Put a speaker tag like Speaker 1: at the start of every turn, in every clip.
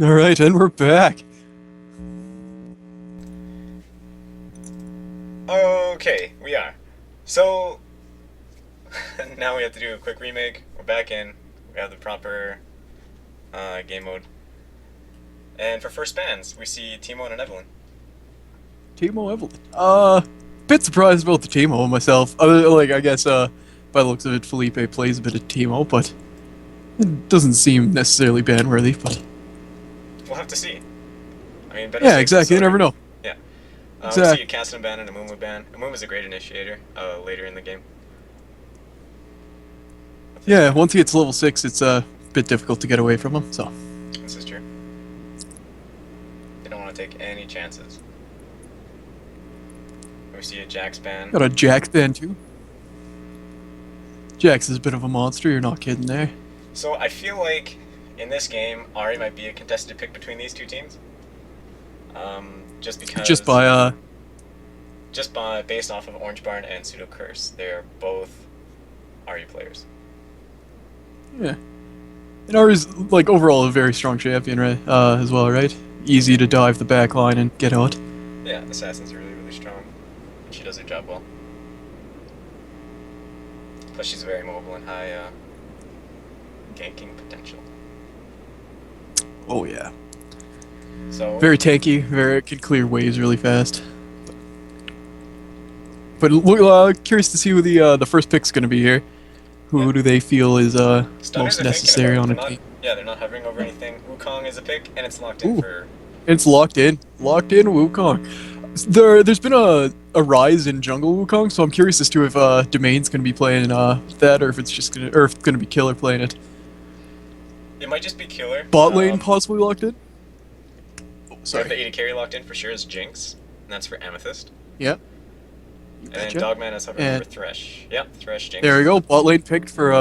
Speaker 1: Alright, and we're back.
Speaker 2: Okay, we are. So, now we have to do a quick remake. We're back in. We have the proper game mode. And for first bands, we see Timo and Evelyn.
Speaker 1: Timo Evelyn. Bit surprised about the Timo myself. I guess, by the looks of it, Felipe plays a bit of Timo, but it doesn't seem necessarily ban-worthy, but...
Speaker 2: We'll have to see. I mean, better
Speaker 1: Yeah,
Speaker 2: safe
Speaker 1: exactly, you
Speaker 2: than
Speaker 1: never
Speaker 2: sorry.
Speaker 1: know.
Speaker 2: Yeah. We see
Speaker 1: Exactly.
Speaker 2: a Cassidy ban and a Mumu ban. A Mumu is a great initiator later in the game.
Speaker 1: Yeah, once he gets level 6, it's a bit difficult to get away from him, so...
Speaker 2: This is true. They don't want to take any chances. We see a Jax ban.
Speaker 1: Got a Jax ban, too. Jax is a bit of a monster, you're not kidding there.
Speaker 2: So I feel like in this game, Ari might be a contested pick between these two teams. Just because... Just by based off of Orange Barn and Pseudo Curse. They're both Ari players.
Speaker 1: Yeah. And Ari's, like, overall a very strong champion, right? As well, right? Easy to dive the back line and get out.
Speaker 2: Yeah, Assassin's really, really strong. She does her job well. Plus she's very mobile and high ganking potential.
Speaker 1: Oh, yeah.
Speaker 2: So
Speaker 1: Very tanky, can clear waves really fast. But curious to see who the first pick's going to be here. Who do they feel is
Speaker 2: Stunners
Speaker 1: most
Speaker 2: are
Speaker 1: necessary
Speaker 2: thinking
Speaker 1: on
Speaker 2: about
Speaker 1: a
Speaker 2: it.
Speaker 1: team?
Speaker 2: Yeah, they're not hovering over anything. Wukong is a pick, and it's locked in
Speaker 1: Ooh.
Speaker 2: for...
Speaker 1: It's locked in. Locked in Wukong. There's been a rise in jungle Wukong, so I'm curious as to if Domain's going to be playing that, or if it's just going to be Killer playing it.
Speaker 2: It might just be Killer.
Speaker 1: Bot lane possibly locked in. Oh,
Speaker 2: We
Speaker 1: sorry.
Speaker 2: have the AD carry locked in for sure is Jinx, and that's for Amethyst.
Speaker 1: Yeah. You
Speaker 2: And
Speaker 1: betcha.
Speaker 2: Dogman is hovering
Speaker 1: And-
Speaker 2: over Thresh. Yep, Thresh, Jinx.
Speaker 1: There we go. Bot lane picked for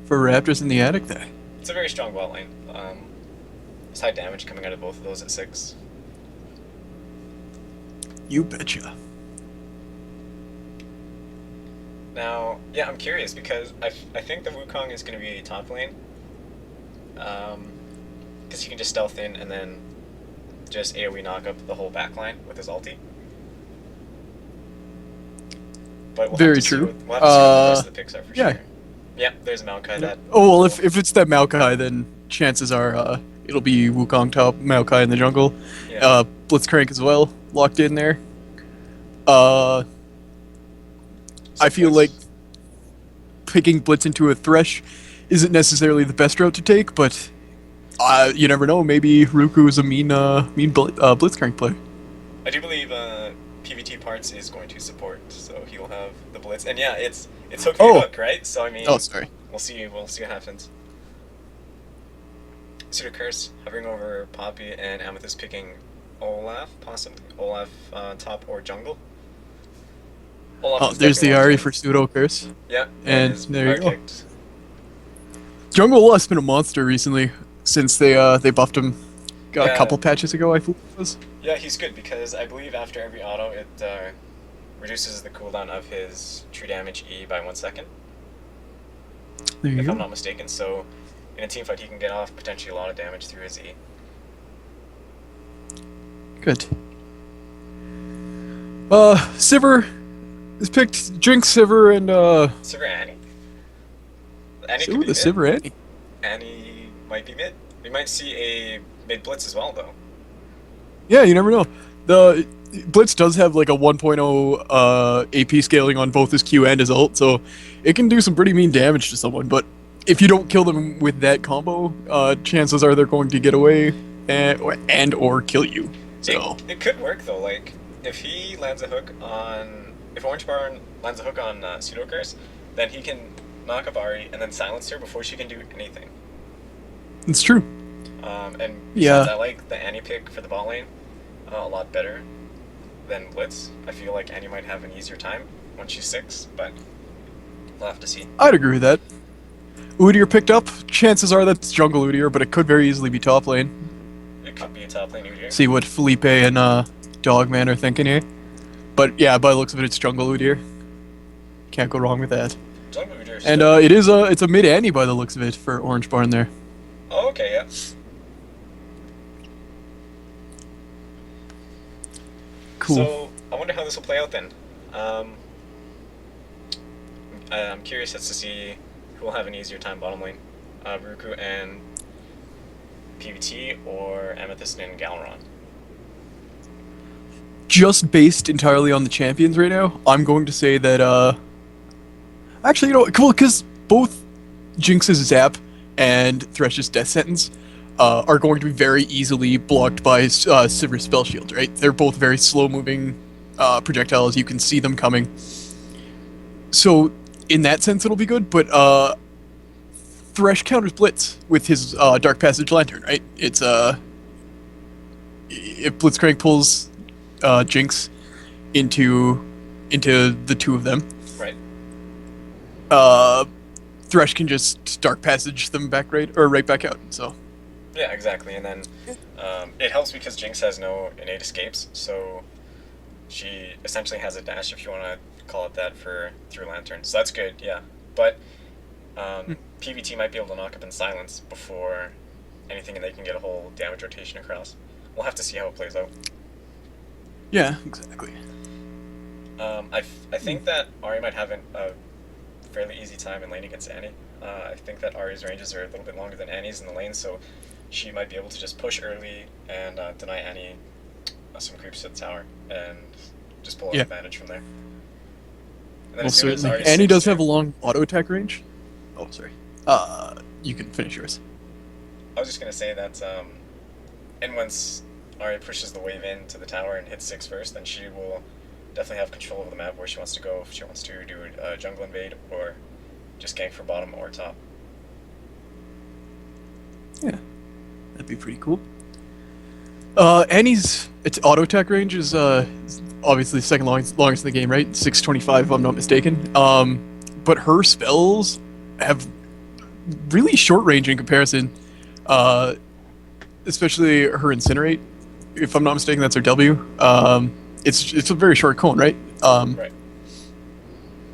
Speaker 1: Raptors in the attic there.
Speaker 2: It's a very strong bot lane. There's high damage coming out of both of those at 6.
Speaker 1: You betcha.
Speaker 2: Now, yeah, I'm curious because I think the Wukong is going to be a top lane. Because he can just stealth in and then just AoE knock up the whole back line with his ulti. But we'll
Speaker 1: Very
Speaker 2: have to
Speaker 1: true.
Speaker 2: See what the rest of the picks are for
Speaker 1: yeah.
Speaker 2: sure. Yeah, there's Maokai that...
Speaker 1: Oh well, if it's that Maokai, then chances are it'll be Wukong top, Maokai in the jungle,
Speaker 2: Yeah.
Speaker 1: Blitzcrank as well, locked in there. I feel like
Speaker 2: Blitz-
Speaker 1: picking Blitz into a Thresh isn't necessarily the best route to take, but you never know. Maybe Ruku is a mean Blitzcrank player.
Speaker 2: I do believe PVT Parts is going to support, so he'll have the Blitz. And yeah, it's hook v hook, right? So I mean,
Speaker 1: Oh, sorry.
Speaker 2: we'll see what happens. Pseudo Curse hovering over Poppy and Amethyst picking Olaf, possibly. Olaf top or jungle. Olaf
Speaker 1: Oh,
Speaker 2: is
Speaker 1: there's the
Speaker 2: definitely
Speaker 1: Ari
Speaker 2: locked in.
Speaker 1: for Pseudo Curse.
Speaker 2: Yeah,
Speaker 1: and
Speaker 2: is
Speaker 1: there you go.
Speaker 2: kicked.
Speaker 1: Jungle Olaf's been a monster recently since they buffed him a
Speaker 2: Yeah.
Speaker 1: couple patches ago, I think it was.
Speaker 2: Yeah, he's good because I believe after every auto it reduces the cooldown of his true damage E by 1 second.
Speaker 1: There you
Speaker 2: If
Speaker 1: go.
Speaker 2: I'm not mistaken, so in a team fight he can get off potentially a lot of damage through his E.
Speaker 1: Good. Sivir is picked. Jinx, Sivir, and
Speaker 2: Sivir Annie. Annie
Speaker 1: so
Speaker 2: could be
Speaker 1: the
Speaker 2: mid.
Speaker 1: Sivir Annie.
Speaker 2: Annie might be mid. We might see a mid blitz as well, though.
Speaker 1: Yeah, you never know. The Blitz does have like a 1.0 AP scaling on both his Q and his ult, so it can do some pretty mean damage to someone. But if you don't kill them with that combo, chances are they're going to get away and or kill you. So
Speaker 2: It could work though. Like if he lands a hook on, if Orange Barn lands a hook on Pseudo Curse, then he can knock up Ari and then silence her before she can do anything.
Speaker 1: it's true.
Speaker 2: And
Speaker 1: Yeah.
Speaker 2: besides, I like the Annie pick for the bot lane a lot better than Blitz. I feel like Annie might have an easier time once she's 6, but we'll have to see.
Speaker 1: I'd agree with that. Udyr picked up. Chances are that's jungle Udyr, but it could very easily be top lane.
Speaker 2: It could be a top lane Udyr.
Speaker 1: See what Felipe and Dogman are thinking here. But yeah, by the looks of it, it's jungle Udyr. Can't go wrong with that.
Speaker 2: Jungle Udyr is
Speaker 1: And
Speaker 2: still-
Speaker 1: it's a mid Annie by the looks of it for Orange Barn there.
Speaker 2: Oh, okay, yeah.
Speaker 1: Cool.
Speaker 2: So I wonder how this will play out then. Um, I'm curious as to see who will have an easier time bottom lane, Ruku and PVT or Amethyst and Galeron.
Speaker 1: Just based entirely on the champions right now, I'm going to say that, actually, you know, cool, because both Jinx's Zap and Thresh's Death Sentence are going to be very easily blocked by Sivir's Spell Shield, right? They're both very slow-moving projectiles. You can see them coming. So, in that sense, it'll be good, but Thresh counters Blitz with his Dark Passage Lantern, right? It's, if Blitzcrank pulls Jinx into the two of them,
Speaker 2: Right.
Speaker 1: Thresh can just Dark Passage them back right back out. So
Speaker 2: Yeah, exactly. And then it helps because Jinx has no innate escapes, so she essentially has a dash, if you want to call it that, through Lantern. So that's good, yeah. But PVT might be able to knock up in silence before anything, and they can get a whole damage rotation across. We'll have to see how it plays out.
Speaker 1: yeah, exactly.
Speaker 2: I think that Ari might have a fairly easy time in lane against Annie. I think that Ari's ranges are a little bit longer than Annie's in the lane, so she might be able to just push early and deny Annie some creeps to the tower and just pull an advantage from there. And then
Speaker 1: Well,
Speaker 2: as soon as
Speaker 1: certainly.
Speaker 2: Ari's
Speaker 1: Annie does
Speaker 2: 6-2
Speaker 1: have a long auto attack range. Oh, sorry. You can finish yours.
Speaker 2: I was just gonna say that, and once Ari pushes the wave in to the tower and hits 6 first, then she will definitely have control of the map where she wants to go, if she wants to do a jungle invade or just gank for bottom or top.
Speaker 1: Yeah, that'd be pretty cool. Annie's auto attack range is obviously the second longest in the game, right? 625, if I'm not mistaken. But her spells have really short range in comparison. Especially her Incinerate. If I'm not mistaken, that's her W. It's a very short cone, right?
Speaker 2: Right.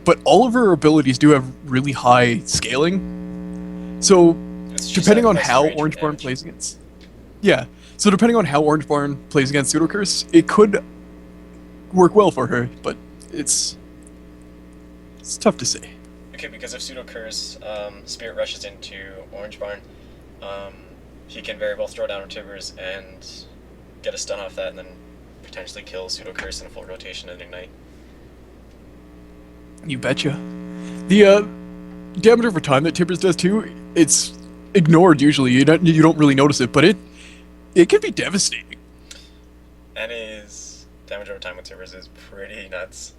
Speaker 1: But all of her abilities do have really high scaling. So
Speaker 2: It's just
Speaker 1: depending
Speaker 2: a
Speaker 1: on
Speaker 2: nice
Speaker 1: how
Speaker 2: range of
Speaker 1: Orange Barn
Speaker 2: damage.
Speaker 1: plays against, yeah. So depending on how Orange Barn plays against Pseudo Curse, it could work well for her, but it's tough to say.
Speaker 2: Okay, because if Pseudo Curse Spirit rushes into Orange Barn, he can very well throw down her Tibbers and get a stun off that, and then potentially kill Pseudo Curse in a full rotation and ignite.
Speaker 1: You betcha. The damage over time that Tibbers does too, it's ignored usually. You don't really notice it, but it can be devastating.
Speaker 2: Annie's damage over time with Tibbers is pretty nuts.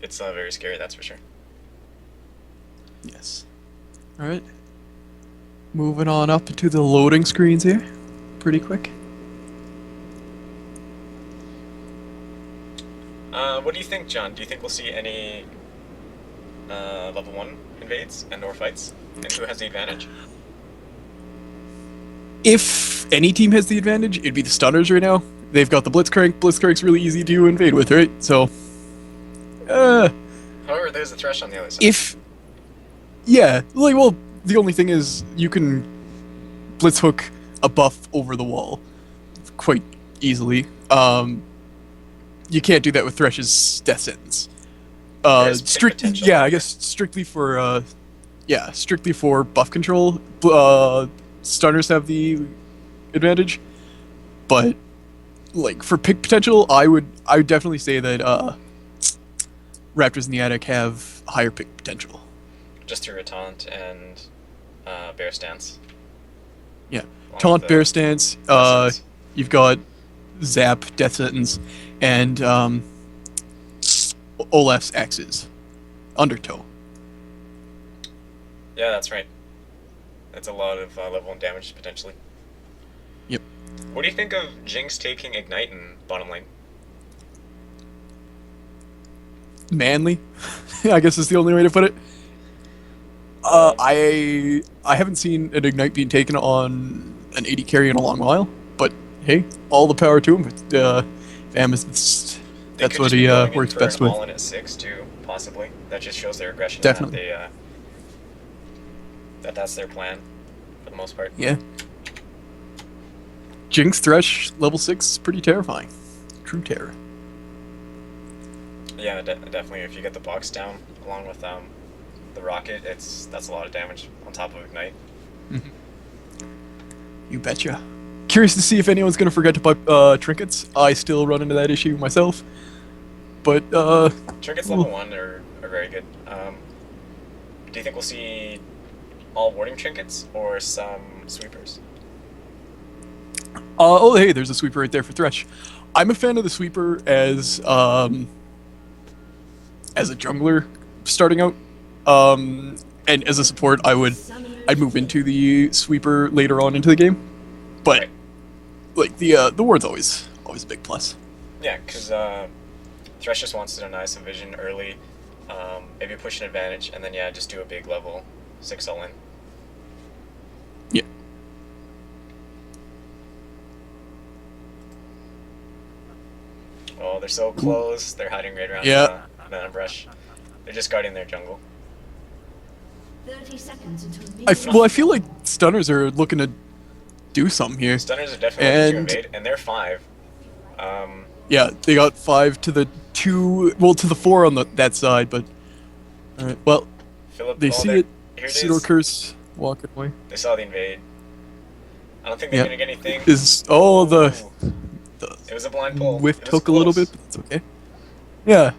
Speaker 2: It's very scary, that's for sure.
Speaker 1: Yes. All right. Moving on up to the loading screens here, pretty quick.
Speaker 2: What do you think, John? Do you think we'll see any level 1 invades and/or fights? And who has the advantage?
Speaker 1: If any team has the advantage, it'd be the Stunners right now. They've got the Blitzcrank. Blitzcrank's really easy to invade with, right? So,
Speaker 2: However, there's a Thresh on the other side.
Speaker 1: well, the only thing is you can Blitz hook a buff over the wall quite easily. You can't do that with Thresh's Death Sentence.
Speaker 2: There's pick potential.
Speaker 1: Yeah, I guess strictly for buff control, Stunners have the advantage. But like for pick potential, I would definitely say that Raptors in the Attic have higher pick potential.
Speaker 2: Just through a taunt and bear stance.
Speaker 1: Yeah,
Speaker 2: Along
Speaker 1: taunt,
Speaker 2: with
Speaker 1: bear
Speaker 2: the
Speaker 1: stance.
Speaker 2: lessons.
Speaker 1: You've got Zap, Death Sentence, and Olaf's axes, Undertow.
Speaker 2: Yeah, that's right. That's a lot of level 1 damage potentially.
Speaker 1: Yep.
Speaker 2: What do you think of Jinx taking Ignite in bottom lane?
Speaker 1: Manly, I guess is the only way to put it. I haven't seen an Ignite being taken on an 80 carry in a long while, but hey, all the power to him. Amethyst,
Speaker 2: They
Speaker 1: that's
Speaker 2: could
Speaker 1: what
Speaker 2: just
Speaker 1: he
Speaker 2: be going in
Speaker 1: works
Speaker 2: for
Speaker 1: best
Speaker 2: an
Speaker 1: with.
Speaker 2: all-in at 6 too, possibly. That just shows their aggression.
Speaker 1: Definitely.
Speaker 2: That's their plan, for the most part.
Speaker 1: Yeah. Jinx Thresh level 6 is pretty terrifying. True terror.
Speaker 2: Yeah, definitely. If you get the box down along with the rocket, that's a lot of damage on top of ignite.
Speaker 1: You betcha. Curious to see if anyone's gonna forget to buy trinkets. I still run into that issue myself. But
Speaker 2: trinkets level 1 are very good. Do you think we'll see all warding trinkets or some sweepers?
Speaker 1: Oh, hey, there's a sweeper right there for Thresh. I'm a fan of the sweeper as a jungler starting out. And as a support, I'd move into the sweeper later on into the game. But
Speaker 2: Right.
Speaker 1: like the ward's always a big plus.
Speaker 2: Yeah, because Thresh just wants to deny some vision early, maybe push an advantage, and then yeah, just do a big level 6 all in.
Speaker 1: Yeah.
Speaker 2: Oh, they're so close. They're hiding right around
Speaker 1: Yeah.
Speaker 2: the brush. They're just guarding their jungle.
Speaker 3: 30 seconds until
Speaker 1: I feel like stunners are looking to do something here.
Speaker 2: Stunners are definitely looking
Speaker 1: And-
Speaker 2: to invade, and they're 5.
Speaker 1: Yeah, they got 5 to the 2, well, to the 4 on that side, but alright, well,
Speaker 2: Philip,
Speaker 1: they see it.
Speaker 2: Here it
Speaker 1: Pseudo
Speaker 2: is.
Speaker 1: Curse walking away.
Speaker 2: They saw the invade. I don't think they're
Speaker 1: Yeah.
Speaker 2: gonna get anything.
Speaker 1: The
Speaker 2: It was a blind pull.
Speaker 1: whiff
Speaker 2: It was
Speaker 1: took a little
Speaker 2: close.
Speaker 1: bit, but that's okay. Yeah.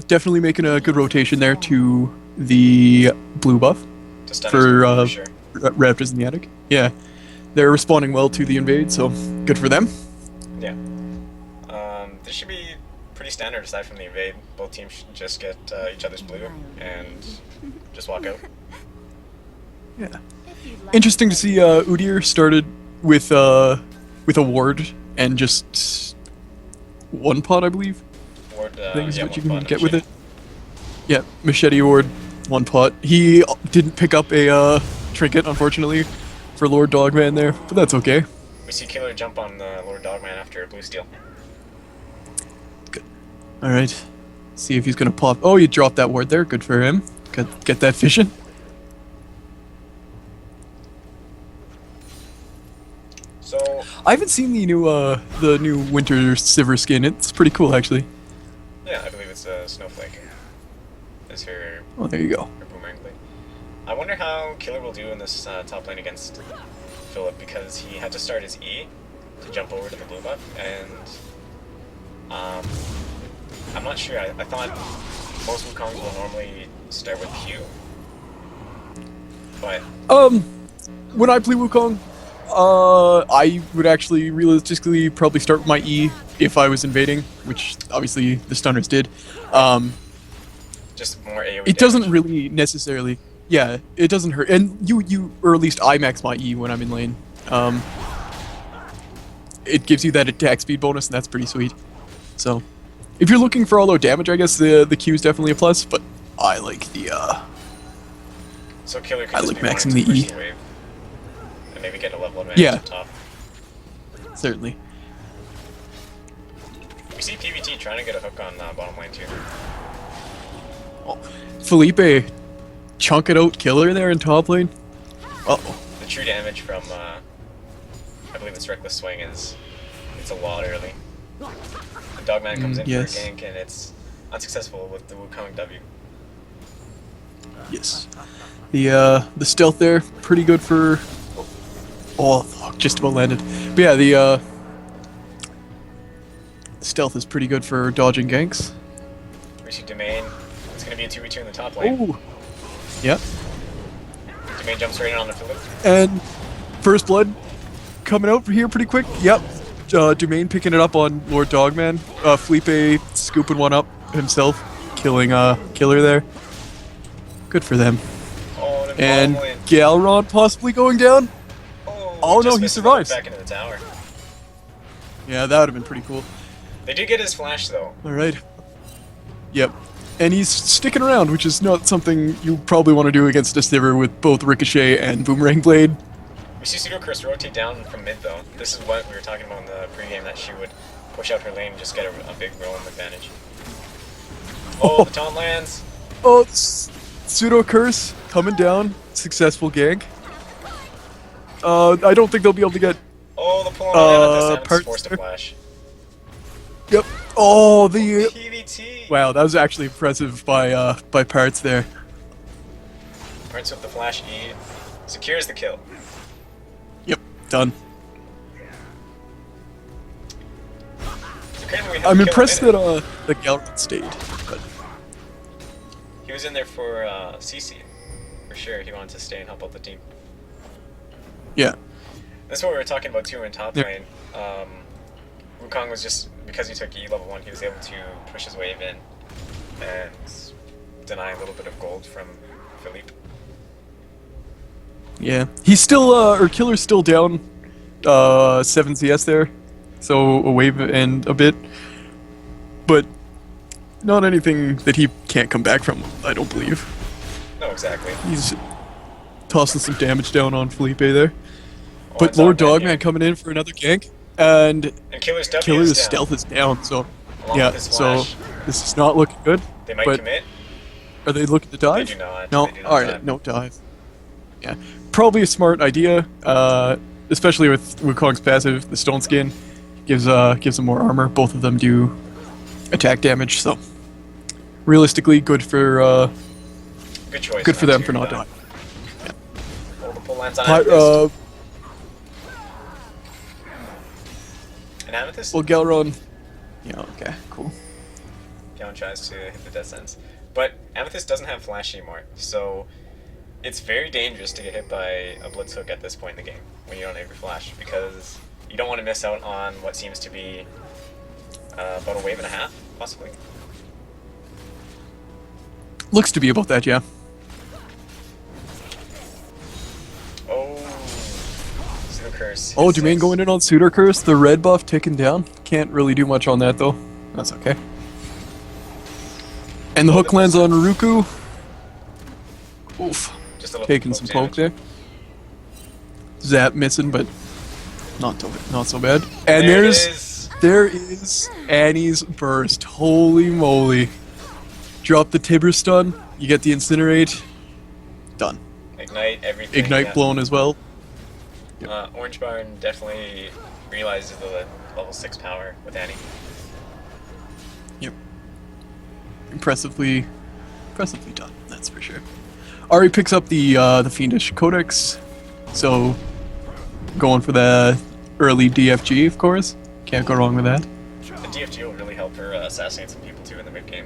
Speaker 1: Definitely making a good rotation there to the blue buff
Speaker 2: To stun
Speaker 1: for
Speaker 2: us, sure.
Speaker 1: Raptors in the attic. Yeah, they're responding well to the invade, so good for them.
Speaker 2: Yeah. This should be pretty standard aside from the invade. Both teams should just get each other's blue and just walk out.
Speaker 1: Yeah. Interesting to see Udyr started with a ward and just one pot, I believe.
Speaker 2: Ward,
Speaker 1: Things
Speaker 2: yeah,
Speaker 1: that you
Speaker 2: one
Speaker 1: can
Speaker 2: pot,
Speaker 1: get with
Speaker 2: machete.
Speaker 1: it. Yeah, machete ward, one pot. He didn't pick up a trinket, unfortunately, for Lord Dogman there, but that's okay.
Speaker 2: We see Killer jump on Lord Dogman after a blue steal.
Speaker 1: Good. All right. See if he's gonna pop. Oh, you dropped that ward there. Good for him. Get that vision.
Speaker 2: So,
Speaker 1: I haven't seen the new Winter Sivir skin. It's pretty cool, actually.
Speaker 2: yeah, I believe it's a Snowflake. Is her,
Speaker 1: Oh, there you go.
Speaker 2: her boomerang blade. I wonder how Killer will do in this top lane against Philip, because he had to start his E to jump over to the blue buff, and I'm not sure. I thought most Wukongs will normally start with Q, but
Speaker 1: When I play Wukong, I would actually realistically probably start with my E if I was invading, which obviously the stunners did.
Speaker 2: just more AoE
Speaker 1: It doesn't
Speaker 2: damage.
Speaker 1: really necessarily. Yeah, it doesn't hurt, and you or at least I max my E when I'm in lane. It gives you that attack speed bonus, and that's pretty sweet. So, if you're looking for all out damage, I guess the Q is definitely a plus. But I like the
Speaker 2: So Killer could
Speaker 1: I
Speaker 2: just
Speaker 1: like
Speaker 2: be
Speaker 1: maxing
Speaker 2: wanting to
Speaker 1: the
Speaker 2: push
Speaker 1: E.
Speaker 2: the wave and maybe get a level advantage
Speaker 1: Yeah.
Speaker 2: up top.
Speaker 1: certainly.
Speaker 2: We see PVT trying to get a hook on bottom lane too.
Speaker 1: Oh, Felipe, chunk it out, killer there in top lane. Uh-oh.
Speaker 2: The true damage from, I believe it's Reckless Swing it's a lot early. The Dogman comes in
Speaker 1: yes.
Speaker 2: for a gank and it's unsuccessful with the Wukong W.
Speaker 1: Yes. The stealth there, pretty good for. Oh, fuck, just about landed. But yeah, the stealth is pretty good for dodging ganks.
Speaker 2: We see Domain. It's going to be a 2v2 in the top lane.
Speaker 1: Oh. Yeah.
Speaker 2: Domain jumps right in on the Philip.
Speaker 1: And first blood coming out here pretty quick. Yep. Domain picking it up on Lord Dogman. Felipe scooping one up himself, killing killer there. Good for them.
Speaker 2: Oh,
Speaker 1: And
Speaker 2: bottom lane.
Speaker 1: Galron possibly going down. Oh,
Speaker 2: just
Speaker 1: no, he
Speaker 2: missed the
Speaker 1: survives.
Speaker 2: Back into the tower.
Speaker 1: Yeah, that would have been pretty cool.
Speaker 2: They do get his flash though.
Speaker 1: All right. Yep. And he's sticking around, which is not something you probably want to do against a Sivir with both Ricochet and Boomerang Blade.
Speaker 2: We see Pseudo Curse rotate down from mid though. This is what we were talking about in the pregame, that she would push out her lane and just get a big roam advantage. Oh, the taunt lands.
Speaker 1: Oh, Pseudo Curse coming down. Successful gank. I don't think they'll be able to get.
Speaker 2: Oh, the pull on Amethyst. Amethyst
Speaker 1: parts
Speaker 2: forced a
Speaker 1: there.
Speaker 2: flash.
Speaker 1: Yep. Oh, the.
Speaker 2: PVT.
Speaker 1: Wow, that was actually impressive by Parts there.
Speaker 2: Parts with the flash E. Secures the kill.
Speaker 1: Yep, done.
Speaker 2: So currently we have
Speaker 1: I'm
Speaker 2: a kill
Speaker 1: impressed
Speaker 2: in it.
Speaker 1: that the Gallant stayed. But
Speaker 2: He was in there for CC. For sure, he wanted to stay and help out the team.
Speaker 1: yeah,
Speaker 2: That's what we were talking about too in top
Speaker 1: Yeah.
Speaker 2: lane. Wukong was just, because he took E level 1, he was able to push his wave in and deny a little bit of gold from Philippe.
Speaker 1: yeah. He's still or Killer's still down 7 CS there, so a wave and a bit, but not anything that he can't come back from. I don't believe.
Speaker 2: No, exactly.
Speaker 1: He's tossing some damage down on Felipe there.
Speaker 2: Oh,
Speaker 1: But
Speaker 2: it's
Speaker 1: Lord
Speaker 2: Dogman
Speaker 1: Dogman
Speaker 2: here.
Speaker 1: coming in for another gank, and
Speaker 2: And Killer's W
Speaker 1: Killer's
Speaker 2: is down.
Speaker 1: stealth is down, so
Speaker 2: Along
Speaker 1: yeah,
Speaker 2: with his
Speaker 1: so
Speaker 2: flash.
Speaker 1: this is not looking good.
Speaker 2: They might
Speaker 1: but
Speaker 2: commit.
Speaker 1: are they looking to dive?
Speaker 2: They do not.
Speaker 1: No,
Speaker 2: They do not
Speaker 1: alright,
Speaker 2: dive.
Speaker 1: no dive. Yeah, probably a smart idea, especially with Wukong's passive. The Stone Skin gives them more armor. Both of them do attack damage, so realistically, good for
Speaker 2: Good choice.
Speaker 1: good for them
Speaker 2: to
Speaker 1: for not
Speaker 2: dive.
Speaker 1: dying.
Speaker 2: Oh, the pull lands on
Speaker 1: Pi-
Speaker 2: Amethyst. And Amethyst?
Speaker 1: well, Galron. Yeah, okay, cool.
Speaker 2: Gallon tries to hit the death sentence. But Amethyst doesn't have flash anymore, so it's very dangerous to get hit by a blitz hook at this point in the game when you don't have your flash, because you don't want to miss out on what seems to be about a wave and a half, possibly.
Speaker 1: Looks to be about that, yeah.
Speaker 2: Oh, Pseudo Curse.
Speaker 1: Oh, Domain going in on Suitor Curse, the red buff ticking down. Can't really do much on that though. That's okay. And the hook lands on Ruku. Oof.
Speaker 2: Just a little
Speaker 1: Taking some poke there. Zap missing, but not so bad. And
Speaker 2: There it
Speaker 1: there's
Speaker 2: is.
Speaker 1: there is Annie's burst. Holy moly. Drop the Tibber stun, you get the incinerate. Done.
Speaker 2: Ignite everything.
Speaker 1: Ignite
Speaker 2: yeah.
Speaker 1: blown as well.
Speaker 2: Orange Barn definitely realizes the level 6 power with Annie.
Speaker 1: Yep. Impressively done, that's for sure. Ari picks up the Fiendish Codex, so going for the early DFG, of course. Can't go wrong with that.
Speaker 2: The DFG will really help her assassinate some people too in the mid game.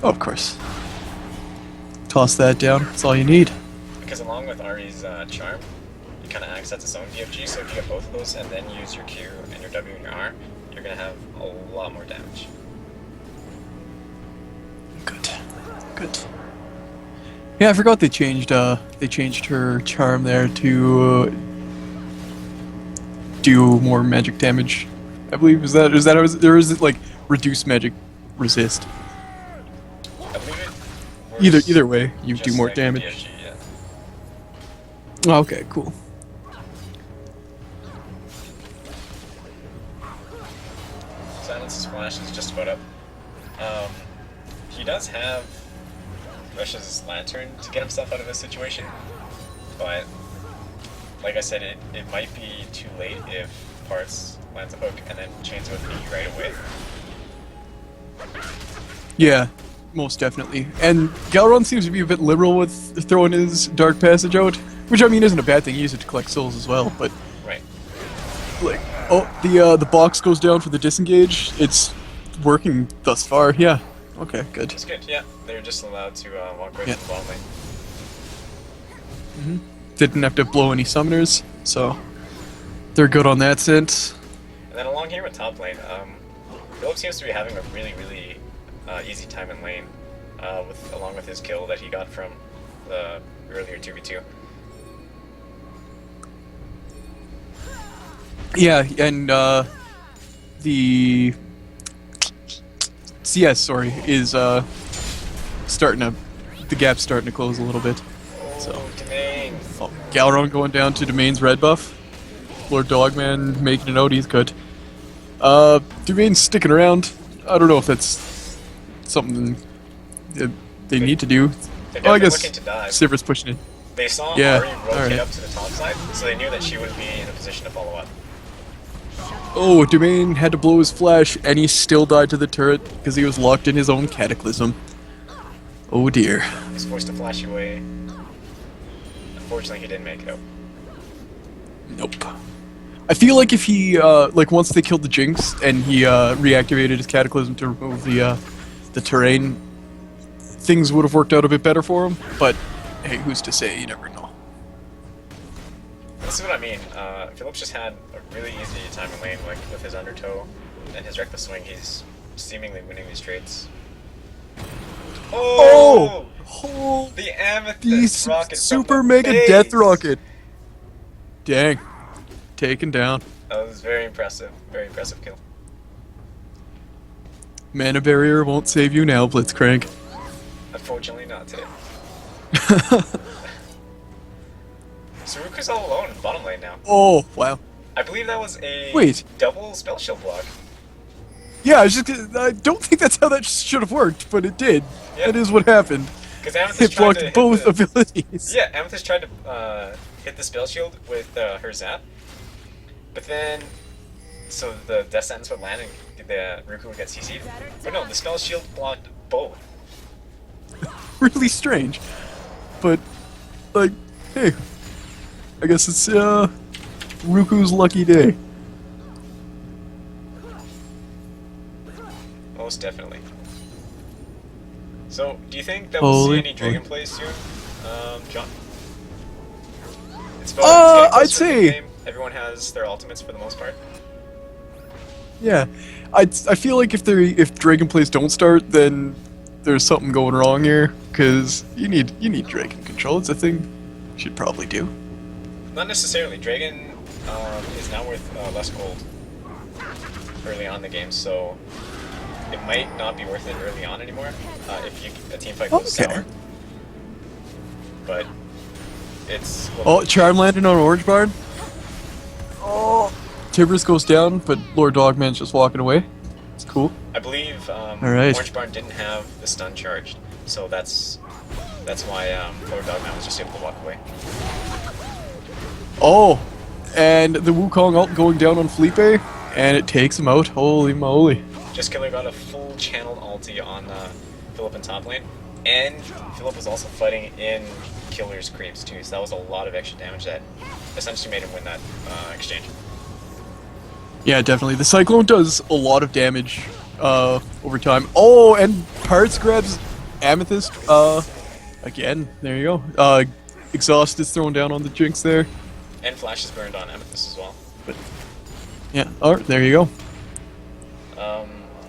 Speaker 1: Oh, of course. Toss that down, that's all you need.
Speaker 2: Because along with Ari's charm, it kind of acts as its own DFG, so if you get both of those and then use your Q and your W and your R, you're going to have a lot more damage.
Speaker 1: Good. Yeah, I forgot they changed her charm there to do more magic damage. I believe is that how there is like reduce magic resist.
Speaker 2: I believe it works
Speaker 1: Either way, you
Speaker 2: just
Speaker 1: do more
Speaker 2: like the
Speaker 1: damage.
Speaker 2: DFG, yeah.
Speaker 1: Oh, okay, cool.
Speaker 2: Silence's flash is just about up. He does have Rush's Lantern to get himself out of this situation, but like I said, it might be too late if Parts lands a hook and then chains with me right away.
Speaker 1: Yeah, most definitely. And Galron seems to be a bit liberal with throwing his Dark Passage out, which I mean isn't a bad thing. You use it to collect souls as well, but
Speaker 2: Right.
Speaker 1: like, oh, the box goes down for the disengage. It's working thus far. Yeah. Okay, good.
Speaker 2: It's good, yeah. They're just allowed to walk away
Speaker 1: Yeah.
Speaker 2: from the bottom lane.
Speaker 1: Didn't have to blow any summoners, so they're good on that sense.
Speaker 2: And then along here with top lane, Philip seems to be having a really, really easy time in lane, along with his kill that he got from the earlier 2v2.
Speaker 1: Yeah, and the CS, is starting to, the gap's starting to close a little bit. So,
Speaker 2: Domain!
Speaker 1: oh, Galron going down to Domain's red buff. Lord Dogman making it out, he's good. Domain's sticking around. I don't know if that's something that they need to do.
Speaker 2: They're
Speaker 1: Oh, I
Speaker 2: definitely
Speaker 1: guess
Speaker 2: looking to dive.
Speaker 1: Sivir's pushing in.
Speaker 2: They saw
Speaker 1: Yeah,
Speaker 2: Ari rotate
Speaker 1: alright.
Speaker 2: up to the top side, so they knew that she would be in a position to follow up.
Speaker 1: Oh, Domain had to blow his flash, and he still died to the turret because he was locked in his own cataclysm. Oh dear.
Speaker 2: He's forced to flash away. Unfortunately, he didn't make it out.
Speaker 1: Nope. I feel like if he, like once they killed the Jinx and he reactivated his cataclysm to remove the terrain, things would have worked out a bit better for him. But hey, who's to say? You never know.
Speaker 2: This is what I mean. Phillips just had a really easy time in lane, like with his undertow and his reckless swing. He's seemingly winning these trades. Oh!
Speaker 1: Oh!
Speaker 2: The amethyst
Speaker 1: The
Speaker 2: rocket
Speaker 1: super
Speaker 2: from the
Speaker 1: mega
Speaker 2: base!
Speaker 1: death rocket. Dang. Taken down.
Speaker 2: That was very impressive. Very impressive kill.
Speaker 1: Mana barrier won't save you now, Blitzcrank.
Speaker 2: Unfortunately, not today. Saruka's all alone in bottom lane now.
Speaker 1: Oh, wow.
Speaker 2: I believe that was a
Speaker 1: Wait.
Speaker 2: double spell shield block.
Speaker 1: Yeah, I don't think that's how that should have worked, but it did.
Speaker 2: Yeah.
Speaker 1: That is what happened.
Speaker 2: Because Amethyst
Speaker 1: It
Speaker 2: tried
Speaker 1: blocked
Speaker 2: to hit
Speaker 1: both
Speaker 2: the,
Speaker 1: abilities.
Speaker 2: Yeah, Amethyst tried to hit the spell shield with her zap, but then so the death sentence would land and the Ruku would get CC'd. But no, the spell shield blocked both.
Speaker 1: Really strange. But, like, hey. I guess it's, Ruku's lucky day.
Speaker 2: Most definitely. So, do you think that we'll see any Dragon plays soon, John? It's getting closer
Speaker 1: I'd
Speaker 2: to the
Speaker 1: say-
Speaker 2: game. Everyone has their ultimates for the most part.
Speaker 1: Yeah. I feel like if Dragon plays don't start, then there's something going wrong here, because you need Dragon control. It's a thing you should probably do.
Speaker 2: Not necessarily. Dragon is now worth less gold early on in the game, so it might not be worth it early on anymore if a team fight goes sour. But it's...
Speaker 1: Oh, Charm landed on Orange Barn. Oh. Tibbers goes down, but Lord Dogman's just walking away. It's cool.
Speaker 2: I believe
Speaker 1: Alright.
Speaker 2: Orange Barn didn't have the stun charged, so that's why Lord Dogman was just able to walk away.
Speaker 1: Oh, and the Wukong ult going down on Felipe, and it takes him out. Holy moly.
Speaker 2: Just Killer got a full channeled ulti on Philip in top lane, and Philip was also fighting in Killer's creeps too, so that was a lot of extra damage that essentially made him win that exchange.
Speaker 1: Yeah, definitely. The Cyclone does a lot of damage over time. Oh, and Parts grabs Amethyst again. There you go. Exhaust is thrown down on the Jinx there.
Speaker 2: And Flash is burned on Amethyst as well.
Speaker 1: But yeah, alright, there you go.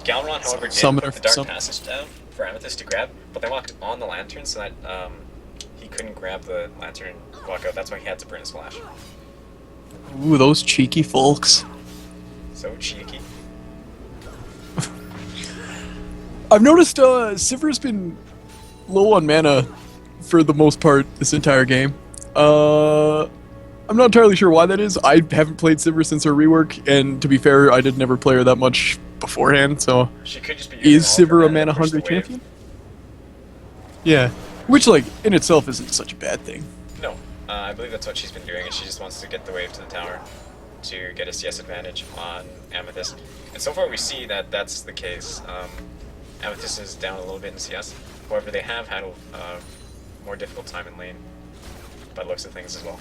Speaker 2: Galron, however, did
Speaker 1: Summoner
Speaker 2: put the Dark
Speaker 1: some-
Speaker 2: Passage down for Amethyst to grab, but they walked on the Lantern so that he couldn't grab the Lantern and walk out. That's why he had to burn his Flash.
Speaker 1: Ooh, those cheeky folks.
Speaker 2: So cheeky.
Speaker 1: I've noticed Sivir's been low on mana for the most part this entire game. I'm not entirely sure why that is. I haven't played Sivir since her rework, and to be fair, I did never play her that much beforehand, so...
Speaker 2: She could just be using
Speaker 1: Is
Speaker 2: all of her
Speaker 1: Sivir a
Speaker 2: mana to push the
Speaker 1: mana-hungry
Speaker 2: wave.
Speaker 1: champion? Yeah. Which, like, in itself isn't such a bad thing.
Speaker 2: No, I believe that's what she's been doing, and she just wants to get the wave to the tower to get a CS advantage on Amethyst. And so far we see that that's the case. Amethyst is down a little bit in CS, however they have had a more difficult time in lane, by the looks of things as well.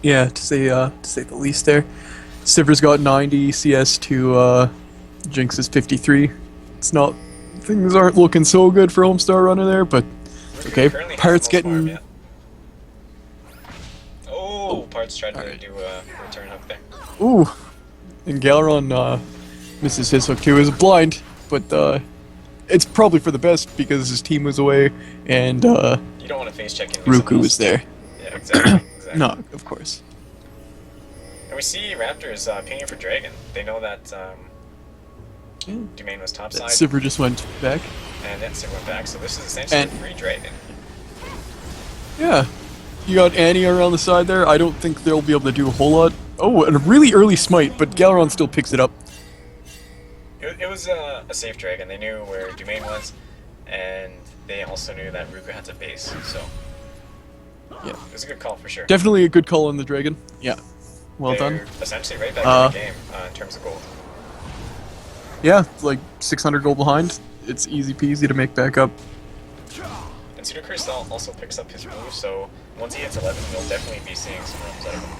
Speaker 1: Yeah, to say the least there. Sivir's got 90 CS to Jinx's 53. It's not... Things aren't looking so good for Homestar Runner there, but... Okay,
Speaker 2: Currently has
Speaker 1: Parts
Speaker 2: the most farm
Speaker 1: getting...
Speaker 2: yet. Oh, Parts tried to
Speaker 1: Alright.
Speaker 2: do a return hook there.
Speaker 1: Ooh! And Galeron misses his hook too. It was blind, but it's probably for the best because his team was away and
Speaker 2: You don't want to face check in.
Speaker 1: Ruku was there.
Speaker 2: Yeah, exactly. Exactly.
Speaker 1: No, of course.
Speaker 2: And we see Raptors pinging for Dragon. They know that
Speaker 1: Yeah.
Speaker 2: Domain was
Speaker 1: That
Speaker 2: topside,
Speaker 1: Sivir just went back.
Speaker 2: and then Sid went back, so this is essentially
Speaker 1: And-
Speaker 2: a free Dragon.
Speaker 1: Yeah. You got Annie around the side there. I don't think they'll be able to do a whole lot. Oh, and a really early smite, but Galeron still picks it up.
Speaker 2: It was a safe Dragon. They knew where Domain was, and they also knew that Ruku had to base, so
Speaker 1: Yeah.
Speaker 2: it was a good call for sure.
Speaker 1: Definitely a good call on the dragon. Yeah. Well
Speaker 2: They're
Speaker 1: done.
Speaker 2: essentially right back in the game in terms of gold.
Speaker 1: Yeah, like 600 gold behind. It's easy peasy to make back up.
Speaker 2: And Sudocrus also picks up his move, so once he hits 11, we'll definitely be seeing some runs out of him.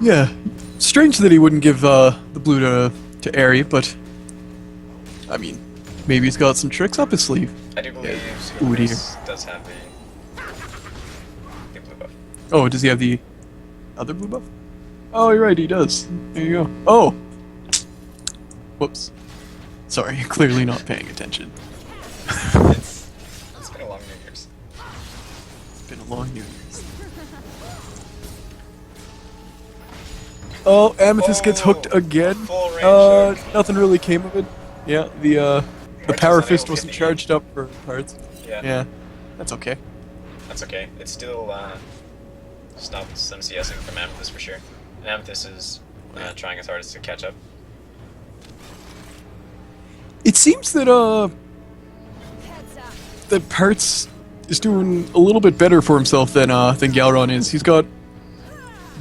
Speaker 1: Yeah. Strange that he wouldn't give the blue to Airy, but I mean, maybe he's got some tricks up his sleeve.
Speaker 2: I do believe
Speaker 1: Ooh, dear.
Speaker 2: Sudocrus does have the blue buff.
Speaker 1: Oh, does he have the other blue buff? Oh, you're right, he does. There you go. Oh! Whoops. Sorry, clearly not paying attention.
Speaker 2: It's been a long New Year's.
Speaker 1: It's been a long New Year's. Oh, Amethyst gets hooked again.
Speaker 2: Full range hook.
Speaker 1: Nothing really came of it. Yeah, the
Speaker 2: Orange
Speaker 1: power
Speaker 2: was unable
Speaker 1: fist
Speaker 2: to
Speaker 1: wasn't
Speaker 2: get the
Speaker 1: charged up for parts.
Speaker 2: Yeah.
Speaker 1: Yeah, that's okay.
Speaker 2: That's okay. It still stopped some CSing from Amethyst for sure. And Amethyst is trying his hardest to catch up.
Speaker 1: It seems that that Parts is doing a little bit better for himself than Galron is. He's got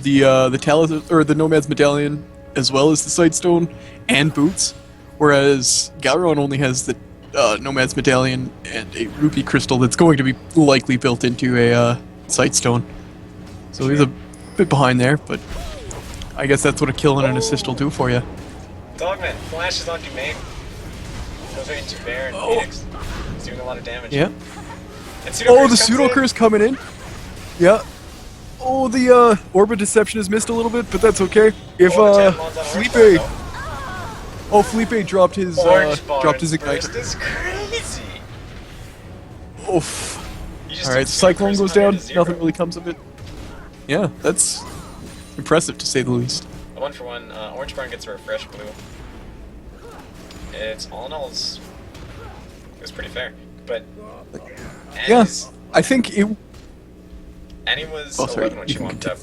Speaker 1: the Talus or the Nomad's Medallion as well as the Sightstone and boots, whereas Galron only has the Nomad's Medallion and a Rupee Crystal that's going to be likely built into a Sightstone. So he's a bit behind there, but I guess that's what a kill and an assist will do for you.
Speaker 2: Dogman flashes on Domain. Goes right into Bear and Phoenix. He's doing a lot of damage.
Speaker 1: Yeah.
Speaker 2: And
Speaker 1: Oh, the
Speaker 2: comes
Speaker 1: pseudo
Speaker 2: in.
Speaker 1: curse coming in. Yeah. Oh, the Orbit Deception is missed a little bit, but that's okay. If
Speaker 2: Oh, the Talon's on Orange
Speaker 1: Felipe,
Speaker 2: Bar,
Speaker 1: oh Felipe dropped his
Speaker 2: though. Orange Bar
Speaker 1: dropped his
Speaker 2: burst
Speaker 1: igniter.
Speaker 2: is crazy.
Speaker 1: Oof.
Speaker 2: You just
Speaker 1: All right,
Speaker 2: took Pseudo
Speaker 1: Cyclone
Speaker 2: Curse
Speaker 1: goes
Speaker 2: 100
Speaker 1: down.
Speaker 2: to 0.
Speaker 1: Nothing really comes of it. Yeah, that's impressive to say the least.
Speaker 2: A 1-for-1. Orange Barn gets a refresh blue. It's all in all, it was pretty fair. But
Speaker 1: Yeah,
Speaker 2: Annie's,
Speaker 1: I think it.
Speaker 2: Annie was
Speaker 1: Oh, sorry,
Speaker 2: 11 when
Speaker 1: you
Speaker 2: she
Speaker 1: can
Speaker 2: walked up,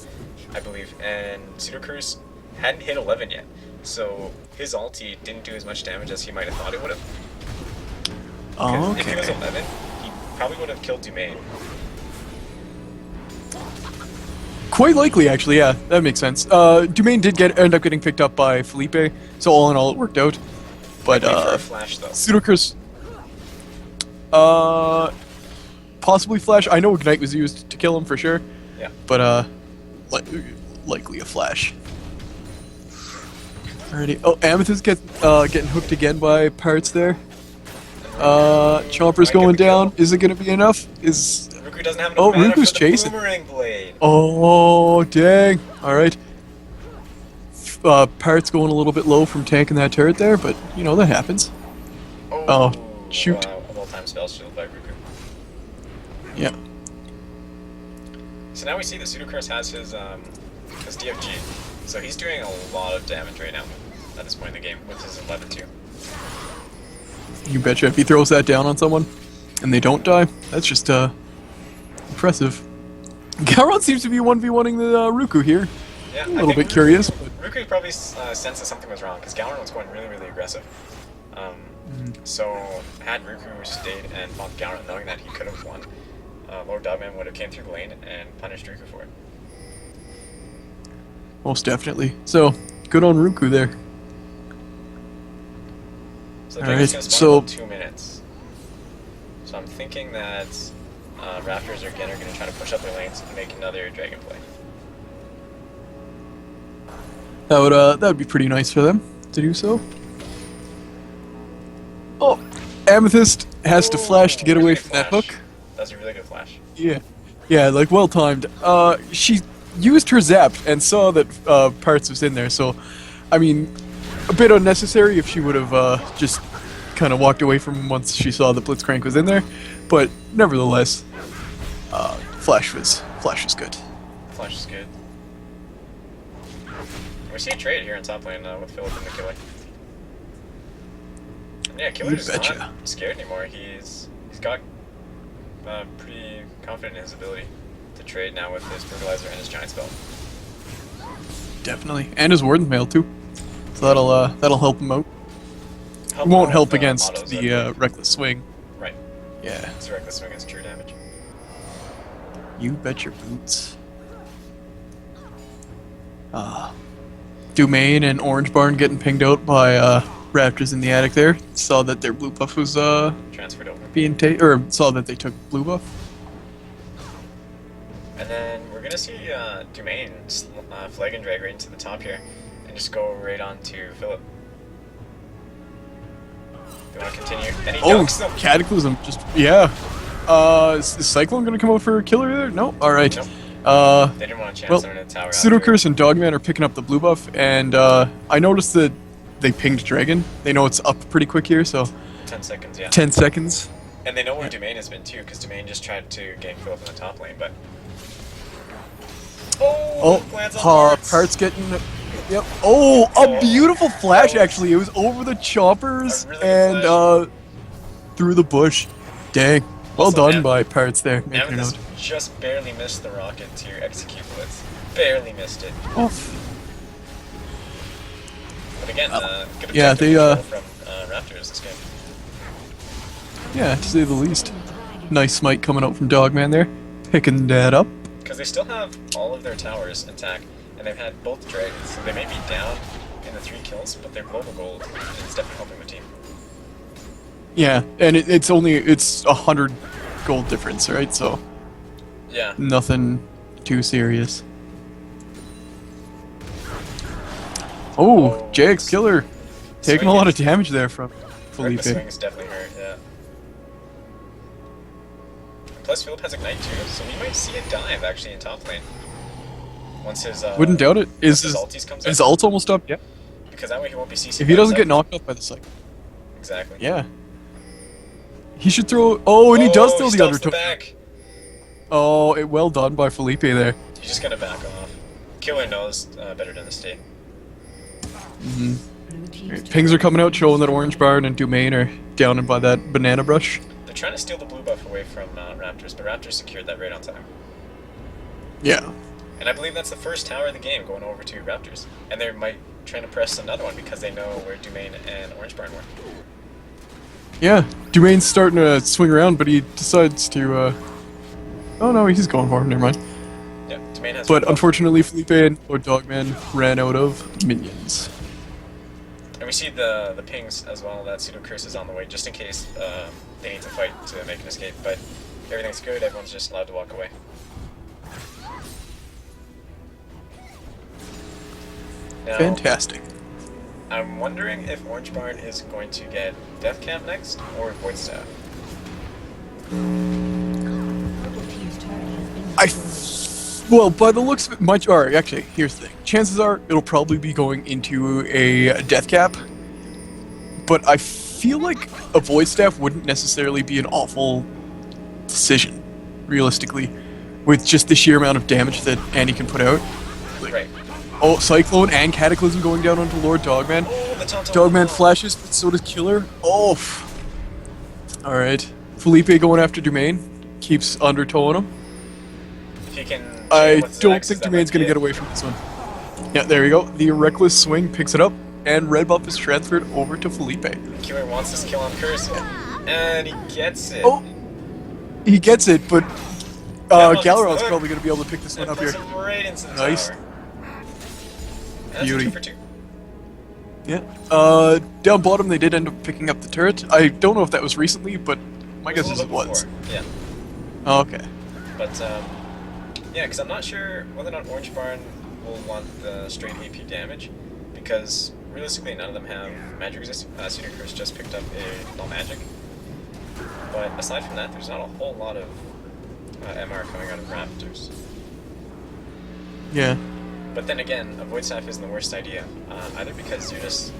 Speaker 2: I believe, and Sudocrus hadn't hit 11 yet. So his ulti didn't do as much damage as he might have thought it would have.
Speaker 1: Oh,
Speaker 2: If he was
Speaker 1: okay.
Speaker 2: 11, he probably would have killed Domain.
Speaker 1: Quite likely, actually. Yeah, that makes sense. Domain did end up getting picked up by Felipe, so all in all, it worked out. But
Speaker 2: Wait for a flash though.
Speaker 1: Pseudocurse. Possibly flash. I know Ignite was used to kill him for sure.
Speaker 2: Yeah.
Speaker 1: But likely a flash. Alrighty. Oh, Amethyst getting hooked again by Parts there. Chomper's
Speaker 2: Might get
Speaker 1: going
Speaker 2: the kill.
Speaker 1: down. Is it gonna be enough?
Speaker 2: Ruku doesn't have enough
Speaker 1: Oh,
Speaker 2: mana
Speaker 1: Ruku's
Speaker 2: for the
Speaker 1: chasing.
Speaker 2: boomerang blade.
Speaker 1: Oh, dang. Alright. Parts going a little bit low from tanking that turret there, but, you know, that happens. Oh, shoot.
Speaker 2: Wow, a well-timed spell shield by Ruku.
Speaker 1: Yeah.
Speaker 2: So now we see that Sudocrus has his DFG. So he's doing a lot of damage right now at this point in the game with his 11-2.
Speaker 1: You betcha. If he throws that down on someone and they don't die, that's just, impressive. Garon seems to be 1v1ing the Ruku here.
Speaker 2: Yeah,
Speaker 1: A little bit curious, but...
Speaker 2: Ruku probably sensed that something was wrong because Galron was going really, really aggressive. So had Ruku stayed and fought Galron knowing that he could have won, Lord Dogman would have came through the lane and punished Ruku for it.
Speaker 1: Most definitely. So, good on Ruku there.
Speaker 2: So the
Speaker 1: Alright,
Speaker 2: Dragon's gonna spawn
Speaker 1: so-
Speaker 2: in about 2 minutes. So I'm thinking that Raptors again are going to try to push up their lanes and make another Dragon play.
Speaker 1: That would be pretty nice for them to do so. Oh, Amethyst has to flash to get
Speaker 2: Really
Speaker 1: away
Speaker 2: good
Speaker 1: from that
Speaker 2: flash.
Speaker 1: hook.
Speaker 2: That's a really good flash.
Speaker 1: Yeah, like well timed. She used her zap and saw that Parts was in there, so I mean, a bit unnecessary if she would have just kind of walked away from him once she saw the Blitzcrank was in there, but nevertheless, Flash was good.
Speaker 2: Flash is good. We see a trade here in top lane with Philip and the Killer. And yeah, Killer's
Speaker 1: betcha.
Speaker 2: not scared anymore. He's got pretty confident in his ability to trade now with his Brutalizer and his Giant Spell.
Speaker 1: Definitely, and his Warden's Mail too. So that'll help him out.
Speaker 2: Help
Speaker 1: Won't
Speaker 2: out
Speaker 1: help
Speaker 2: with,
Speaker 1: against
Speaker 2: autos,
Speaker 1: the Reckless Swing. Yeah.
Speaker 2: It's a reckless swing has true damage.
Speaker 1: You bet your boots. Domain and Orange Barn getting pinged out by Raptors in the attic there. Saw that their blue buff was
Speaker 2: Transferred over.
Speaker 1: being or saw that they took blue buff.
Speaker 2: And then we're gonna see Domain flag and drag right into the top here, and just go right on to Philip. They want to continue, and he dunks them.
Speaker 1: Cataclysm, just is Cyclone gonna come out for a killer there? No. All right.
Speaker 2: Nope. They didn't want a chance
Speaker 1: Well,
Speaker 2: on a tower.
Speaker 1: Pseudocurse and Dogman are picking up the blue buff, and I noticed that they pinged Dragon. They know it's up pretty quick here, so
Speaker 2: 10 seconds, yeah.
Speaker 1: 10 seconds.
Speaker 2: And they know where Domain has been too, because Domain just tried to gank Philip in the top lane, but. Oh, lands on
Speaker 1: Parts getting. Yep. Oh, a beautiful flash actually. It was over the choppers
Speaker 2: A really good
Speaker 1: and through the bush. Dang. Well
Speaker 2: Also,
Speaker 1: done by Parts there. Making a
Speaker 2: Amethyst
Speaker 1: note.
Speaker 2: just barely missed the rocket to execute Blitz. Barely missed it.
Speaker 1: Oof.
Speaker 2: But again, good
Speaker 1: yeah,
Speaker 2: objective
Speaker 1: they,
Speaker 2: control from Raptors this game.
Speaker 1: Yeah, to say the least. Nice smite coming out from Dogman there. Picking that up.
Speaker 2: Because they still have all of their towers intact, and they've had both dragons, so they may be down in the 3 kills, but their global gold is definitely helping the team.
Speaker 1: Yeah, and it's 100 gold difference, right? So
Speaker 2: Yeah.
Speaker 1: nothing too serious. Oh, JX Killer taking a lot of damage there from Felipe.
Speaker 2: The swing is definitely hurt, yeah. And plus, Philip has Ignite too, so we might see a dive actually in top lane. Once his
Speaker 1: Wouldn't doubt it.
Speaker 2: Is his ultis comes
Speaker 1: his
Speaker 2: out.
Speaker 1: ult's almost up? Yeah.
Speaker 2: Because that way he won't be CC.
Speaker 1: If he doesn't get knocked off by the cycle.
Speaker 2: Exactly.
Speaker 1: Yeah. He should throw. Oh, and he does throw the
Speaker 2: stops
Speaker 1: undertow.
Speaker 2: back.
Speaker 1: Oh, well done by Felipe there.
Speaker 2: He's just gonna back off. Killer knows better than the state.
Speaker 1: Mm-hmm.
Speaker 3: Blue team's
Speaker 1: Right, pings are coming out, showing that Orange Barn and Domain are down by that banana brush.
Speaker 2: They're trying to steal the blue buff away from Raptors, but Raptors secured that right on time.
Speaker 1: Yeah.
Speaker 2: And I believe that's the first tower of the game going over to Raptors. And they might try to press another one because they know where Domain and Orange Barn were.
Speaker 1: Yeah, Domain's starting to swing around, but he decides to, oh no, he's going for him, never mind.
Speaker 2: Yeah, Domain has.
Speaker 1: But unfortunately, Felipe and Lord Dogman ran out of minions.
Speaker 2: And we see the pings as well, that Pseudo Curse is on the way, just in case they need to fight to make an escape. But everything's good, everyone's just allowed to walk away. Now,
Speaker 1: Fantastic.
Speaker 2: I'm wondering if Orange Barn is going to get Death Camp next, or Void Staff.
Speaker 3: Purple team's turret has been
Speaker 1: Well, by the looks of it, alright, actually, here's the thing. Chances are, it'll probably be going into a death cap. But I feel like a Void Staff wouldn't necessarily be an awful decision, realistically. With just the sheer amount of damage that Andy can put out.
Speaker 2: Right.
Speaker 1: Oh, Cyclone and Cataclysm going down onto Lord Dogman.
Speaker 2: Oh, the Tonto.
Speaker 1: Dogman flashes, but so does Killer. Oh! Alright. Felipe going after Domain. Keeps undertowing him.
Speaker 2: If he can.
Speaker 1: I
Speaker 2: what's the
Speaker 1: don't
Speaker 2: next,
Speaker 1: think
Speaker 2: is that
Speaker 1: Domain's
Speaker 2: might
Speaker 1: going
Speaker 2: be
Speaker 1: to get
Speaker 2: it.
Speaker 1: away from this one. Yeah, there you go. The Reckless Swing picks it up, and red buff is transferred over to Felipe.
Speaker 2: Killer wants this kill on Curse, and he gets it.
Speaker 1: Oh! He gets it, but
Speaker 2: That was
Speaker 1: Galaron's
Speaker 2: good.
Speaker 1: probably going to be able to pick this
Speaker 2: And
Speaker 1: one up
Speaker 2: puts
Speaker 1: here.
Speaker 2: him right into the
Speaker 1: Nice.
Speaker 2: tower. That's
Speaker 1: Beauty.
Speaker 2: 2 for 2.
Speaker 1: Yeah. Down bottom, they did end up picking up the turret. I don't know if that was recently, but my guess
Speaker 2: a
Speaker 1: is
Speaker 2: little
Speaker 1: it
Speaker 2: bit
Speaker 1: was.
Speaker 2: before, Yeah.
Speaker 1: Oh, okay.
Speaker 2: But, yeah, because I'm not sure whether or not Orange Barn will want the straight AP damage, because realistically none of them have magic resist. Cedar Curse just picked up a null magic. But aside from that, there's not a whole lot of MR coming out of Raptors.
Speaker 1: Yeah.
Speaker 2: But then again, a Void Staff isn't the worst idea, either because you're just...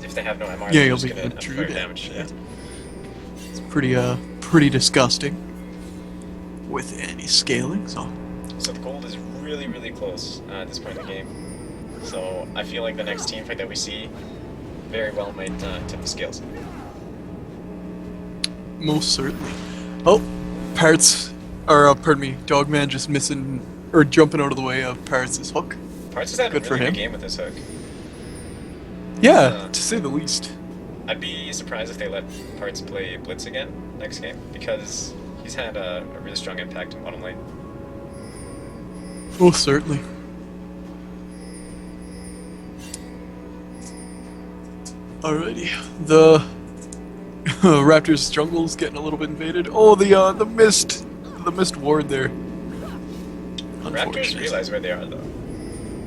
Speaker 2: If they have no MR,
Speaker 1: Yeah,
Speaker 2: they're
Speaker 1: you'll
Speaker 2: just
Speaker 1: be
Speaker 2: going to
Speaker 1: true
Speaker 2: amplify
Speaker 1: damage,
Speaker 2: damage.
Speaker 1: yeah. It's pretty disgusting with any scaling, so.
Speaker 2: So the gold is really, really close at this point in the game. So I feel like the next team fight that we see very well might tip the scales.
Speaker 1: Most certainly. Oh, pardon me, Dogman just missing, or jumping out of the way of Parrots' hook.
Speaker 2: Parts has had
Speaker 1: Good
Speaker 2: a
Speaker 1: for
Speaker 2: really
Speaker 1: him.
Speaker 2: good game with this hook.
Speaker 1: Yeah, to say the least.
Speaker 2: I'd be surprised if they let Parts play Blitz again next game, because he's had a really strong impact in bottom lane.
Speaker 1: Oh, certainly. Alrighty, the Raptors jungle's getting a little bit invaded. Oh, the mist ward there.
Speaker 2: Raptors realize where they are though,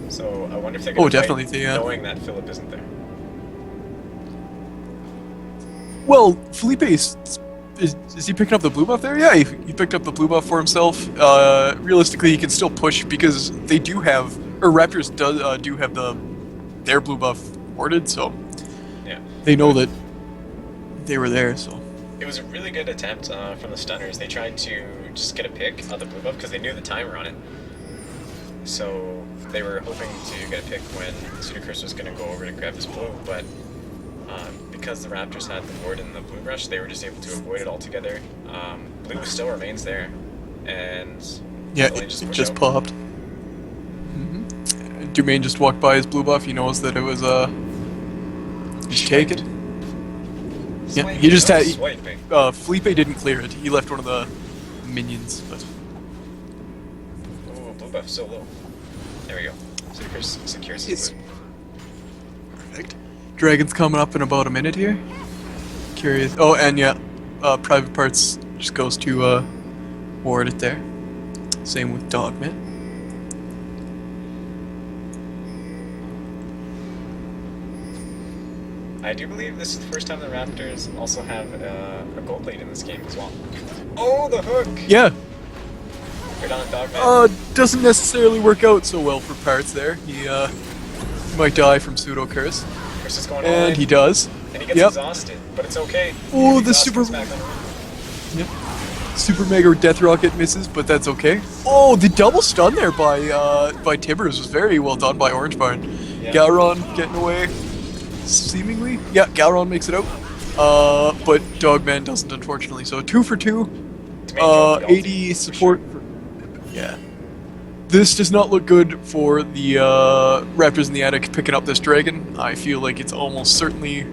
Speaker 2: so I wonder if they're going to
Speaker 1: definitely,
Speaker 2: knowing that Philip isn't there.
Speaker 1: Well, Felipe is he picking up the blue buff there? Yeah, he picked up the blue buff for himself. Realistically, he can still push because they do have, or Raptors do have their blue buff warded, so
Speaker 2: Yeah.
Speaker 1: they know that they were there. So
Speaker 2: It was a really good attempt from the Stunners. They tried to just get a pick of the blue buff because they knew the timer on it. So they were hoping to get a pick when Sudacris was going to go over to grab his blue, but because the Raptors had the ward in the blue rush, they were just able to avoid it altogether. Blue still remains there, and
Speaker 1: yeah,
Speaker 2: the lane
Speaker 1: it just
Speaker 2: out.
Speaker 1: popped. Dumaine just walked by his blue buff. He knows that it was just take it. Yeah,
Speaker 2: Swiping,
Speaker 1: he just
Speaker 2: no
Speaker 1: had.
Speaker 2: swiping.
Speaker 1: Felipe didn't clear it. He left one of the minions, but
Speaker 2: Oh, blue buff so low. There we go. Sudacris secures his blue.
Speaker 1: perfect. Dragon's coming up in about a minute here. Curious. Oh, and yeah, private parts just goes to ward it there. Same with Dogman.
Speaker 2: I do believe this is the first time the Raptors also have a gold lead in this game as well. Oh, the hook!
Speaker 1: Yeah.
Speaker 2: Right on Dogman.
Speaker 1: Doesn't necessarily work out so well for parts there. He might die from pseudo curse,
Speaker 2: Chris is going all
Speaker 1: and
Speaker 2: in,
Speaker 1: he does.
Speaker 2: and he gets
Speaker 1: Yep.
Speaker 2: exhausted, but it's okay.
Speaker 1: Oh,
Speaker 2: He's
Speaker 1: the
Speaker 2: exhausted,
Speaker 1: super.
Speaker 2: he's back on the roof.
Speaker 1: Yep. Super Mega Death Rocket misses, but that's okay. Oh, the double stun there by Tibbers was very well done by Orange Barn.
Speaker 2: Yeah.
Speaker 1: Galron getting away, seemingly. Yeah, Galron makes it out. But Dogman doesn't, unfortunately. So 2 for 2.
Speaker 2: Domain dropped the ulti,
Speaker 1: 80
Speaker 2: for
Speaker 1: support.
Speaker 2: sure.
Speaker 1: Yeah. This does not look good for the Raptors in the attic picking up this dragon. I feel like it's almost certainly.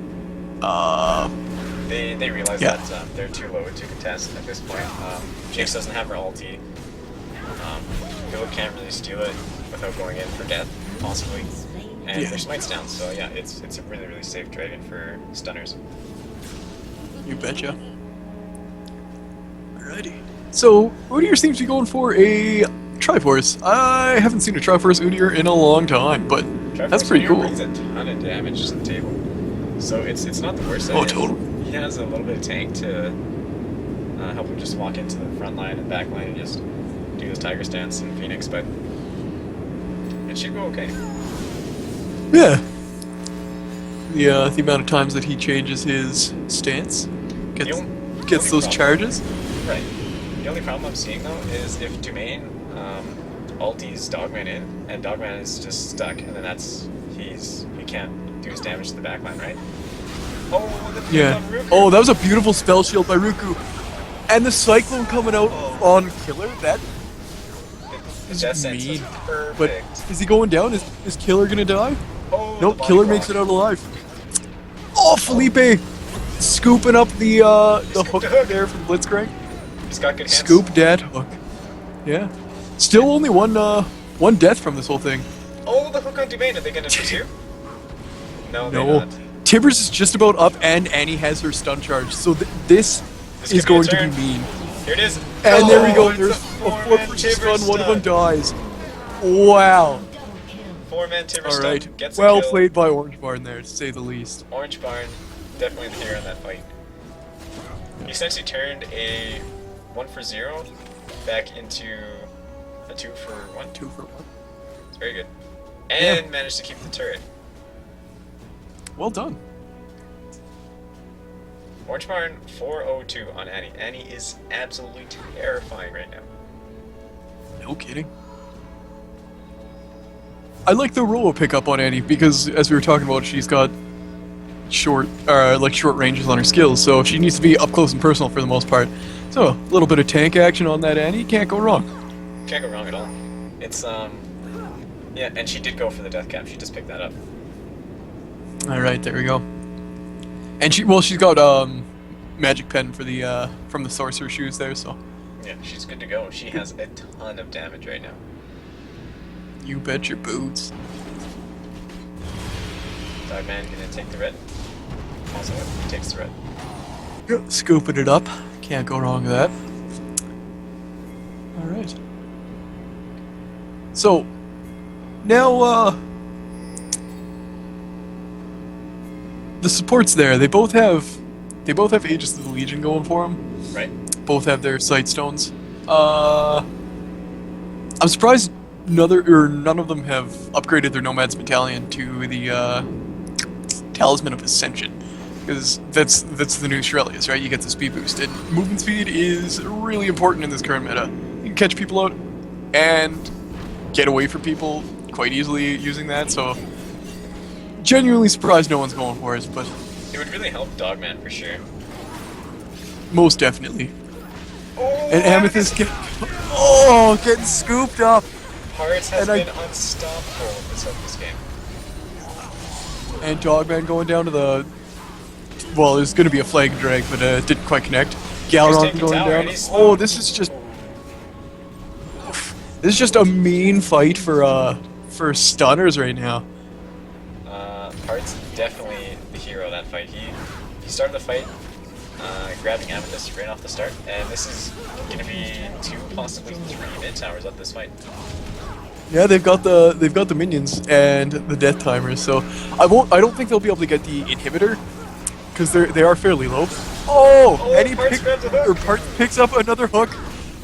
Speaker 2: They realize
Speaker 1: Yeah.
Speaker 2: that they're too low to contest at this point. Jace doesn't have her ulti. Philip can't really steal it without going in for death, possibly. And
Speaker 1: Yeah.
Speaker 2: their smite's down, so yeah, it's a really, really safe dragon for stunners.
Speaker 1: You betcha. Alrighty. So, Udyr seems to be going for a Triforce. I haven't seen a Triforce Udyr in a long time, but that's
Speaker 2: Triforce
Speaker 1: pretty
Speaker 2: Udyr
Speaker 1: cool.
Speaker 2: brings a ton of damage to the table. So it's not the worst
Speaker 1: Oh,
Speaker 2: idea.
Speaker 1: totally.
Speaker 2: He has a little bit of tank to help him just walk into the front line and back line and just do his Tiger Stance and Phoenix, but it should go okay.
Speaker 1: Yeah. The amount of times that he changes his stance gets
Speaker 2: The only
Speaker 1: those
Speaker 2: problem-
Speaker 1: charges.
Speaker 2: Right. The only problem I'm seeing though is if Dumaine ulties Dogman in, and Dogman is just stuck, and then he can't do his damage to the backline, right? Oh, the pick
Speaker 1: Yeah.
Speaker 2: on Ruku.
Speaker 1: Oh, that was a beautiful spell shield by Ruku, and the Cyclone coming out on Killer. That
Speaker 2: the
Speaker 1: is
Speaker 2: death sense was
Speaker 1: mean.
Speaker 2: perfect.
Speaker 1: But is he going down? Is Killer gonna die?
Speaker 2: Oh,
Speaker 1: Nope,
Speaker 2: the body
Speaker 1: Killer
Speaker 2: rock.
Speaker 1: makes it out alive. Oh, Felipe scooping up the
Speaker 2: Scoop
Speaker 1: hook
Speaker 2: the hook.
Speaker 1: there from Blitzcrank.
Speaker 2: He's got good hands.
Speaker 1: Scoop dead hook. Yeah. Still only one death from this whole thing.
Speaker 2: Oh, the hook on Dumaine. Are they gonna pursue? No, they're
Speaker 1: No.
Speaker 2: not.
Speaker 1: Tibbers is just about up, and Annie has her stun charge. So this
Speaker 2: This
Speaker 1: is
Speaker 2: could be a
Speaker 1: going to
Speaker 2: turn.
Speaker 1: be mean.
Speaker 2: Here it is.
Speaker 1: And there we go.
Speaker 2: it's
Speaker 1: There's a
Speaker 2: four-man
Speaker 1: 4-person
Speaker 2: Tibbers
Speaker 1: stun. One of them
Speaker 2: stun.
Speaker 1: dies. Wow.
Speaker 3: Double kill.
Speaker 2: 4-man Timber
Speaker 1: All
Speaker 2: stun
Speaker 1: right.
Speaker 2: gets a
Speaker 1: Well
Speaker 2: kill.
Speaker 1: played by Orange Barn there, to say the least.
Speaker 2: Orange Barn, definitely the hero in that fight. He essentially turned a 1 for 0 back into a 2 for 1.
Speaker 1: 2 for 1.
Speaker 2: It's very good. And
Speaker 1: Yeah.
Speaker 2: managed to keep the turret.
Speaker 1: Well done.
Speaker 2: Orange Barn 402 on Annie. Annie is absolutely terrifying right now.
Speaker 1: No kidding. I like the roll pickup on Annie because, as we were talking about, she's got short ranges on her skills, so she needs to be up close and personal for the most part. So a little bit of tank action on that Annie, can't go wrong.
Speaker 2: Can't go wrong at all. It's yeah, and she did go for the death cap. She just picked that up.
Speaker 1: All right, there we go. And she's got magic pen for the from the sorcerer shoes there, so
Speaker 2: Yeah, she's good to go. She has a ton of damage right now.
Speaker 1: you bet your boots.
Speaker 2: Dogman gonna take the red. Also, he takes the red.
Speaker 1: Scooping it up, can't go wrong with that. All right. So now the supports there. They both have Aegis of the Legion going for them.
Speaker 2: Right.
Speaker 1: Both have their sight stones. I'm surprised none of them have upgraded their Nomad's Battalion to the Talisman of Ascension, because that's the new Shurelius, right? You get the speed boost, and movement speed is really important in this current meta. You can catch people out and get away from people quite easily using that. So genuinely surprised no one's going for it, but
Speaker 2: It would really help Dogman for sure.
Speaker 1: most definitely.
Speaker 2: Oh,
Speaker 1: And Amethyst getting scooped up.
Speaker 2: Hearts has
Speaker 1: and
Speaker 2: been unstoppable this game.
Speaker 1: And Dogman going down to the... Well, there's going to be a flag drag, but it didn't quite connect. Galron
Speaker 2: taking
Speaker 1: going
Speaker 2: tower,
Speaker 1: down.
Speaker 2: and he's slow.
Speaker 1: Oh, this is just... This is just a mean fight for stunners right now.
Speaker 2: Hearts definitely the hero of that fight. He started the fight grabbing Amethyst right off the start, and this is going to be 2, possibly 3 mid towers up this fight.
Speaker 1: Yeah, they've got the minions and the death timers, so I don't think they'll be able to get the inhibitor because they are fairly low. Oh, and he
Speaker 2: Parts grabs a hook.
Speaker 1: Parts picks up another hook.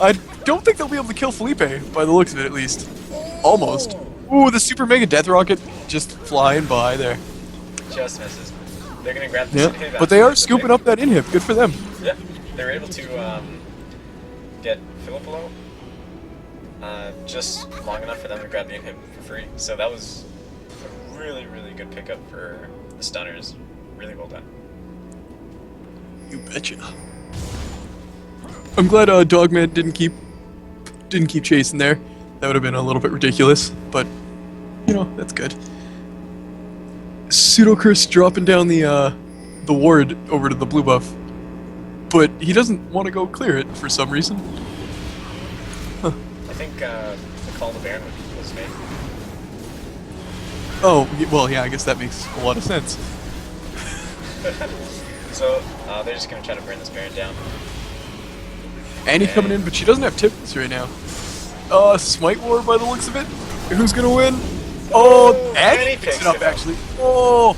Speaker 1: I don't think they'll be able to kill Felipe by the looks of it, at least. Almost. Ooh, the super mega death rocket just flying by there.
Speaker 2: Just misses. They're going to grab this inhib.
Speaker 1: But they are
Speaker 2: after the
Speaker 1: scooping
Speaker 2: pick.
Speaker 1: up that inhib. Good for them.
Speaker 2: Yeah, they were able to get Filippo just long enough for them to grab the inhib for free. So that was a really, really good pickup for the stunners. Really well done.
Speaker 1: You betcha. I'm glad Dogman didn't keep chasing there. That would have been a little bit ridiculous, but you know, that's good. Pseudo-Curse dropping down the ward over to the blue buff, but he doesn't want to go clear it for some reason. Huh.
Speaker 2: I think the call to Baron was made.
Speaker 1: Oh, well, yeah, I guess that makes a lot of sense.
Speaker 2: So they're just going to try to burn this Baron down.
Speaker 1: Annie coming in, but she doesn't have tips right now. Smite War by the looks of it. Who's gonna win? Oh, Annie picks it up actually. Oh,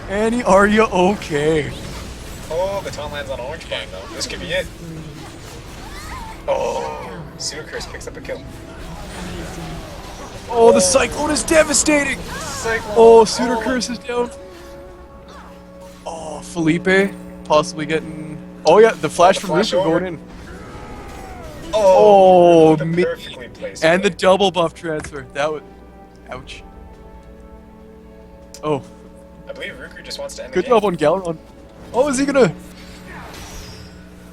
Speaker 1: Annie, are you okay?
Speaker 2: Oh, the taunt lands on orange bang though. This could be it. Oh, Pseudo-Curse picks up a kill.
Speaker 1: Oh, the Cyclone is devastating.
Speaker 2: Cyclone.
Speaker 1: Oh, Pseudo-Curse is down. Oh, Felipe possibly getting... Oh yeah, the flash from
Speaker 2: flash
Speaker 1: Rooster
Speaker 2: over.
Speaker 1: going in.
Speaker 2: Oh, the
Speaker 1: me-
Speaker 2: perfectly placed
Speaker 1: And the
Speaker 2: play.
Speaker 1: double buff transfer. That would... Ouch. Oh,
Speaker 2: I believe Ruku just wants to end
Speaker 1: good
Speaker 2: the game.
Speaker 1: job on Galron. Oh, is he gonna...